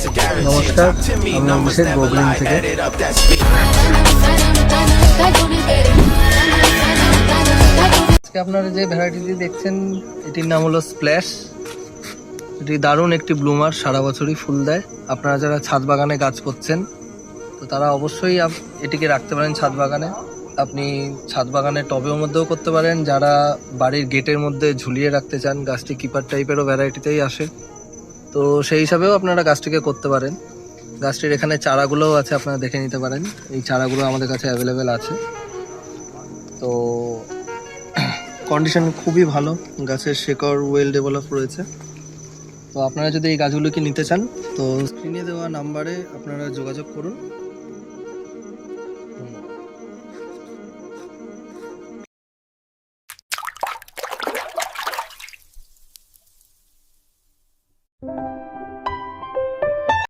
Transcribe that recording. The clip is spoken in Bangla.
নমস্কার, আমি অভিষেক গোগ্রিন থেকে। আজকে আপনারা যে ভ্যারাইটিটি দেখছেন এটির নাম হলো স্প্ল্যাশ। এটি দারুণ একটি ব্লুমার, সারা বছরই ফুল দেয়। আপনারা যারা ছাদ বাগানে গাছ করছেন তো তারা অবশ্যই এটিকে রাখতে পারেন ছাদ বাগানে। আপনি ছাদ বাগানে টবের মধ্যেও করতে পারেন, যারা বাড়ির গেটের মধ্যে ঝুলিয়ে রাখতে চান। গাছটি কিপার টাইপেরও ভ্যারাইটিতেই আসে, তো সেই হিসাবেও আপনারা গাছটিকে করতে পারেন। গাছটির এখানে চারাগুলোও আছে, আপনারা দেখে নিতে পারেন। এই চারাগুলো আমাদের কাছে অ্যাভেলেবেল আছে। তো কন্ডিশন খুবই ভালো, গাছের শেকড় ওয়েল ডেভেলপ রয়েছে। তো আপনারা যদি এই গাছগুলোকে নিতে চান তো স্ক্রিনে দেওয়া নাম্বারে আপনারা যোগাযোগ করুন।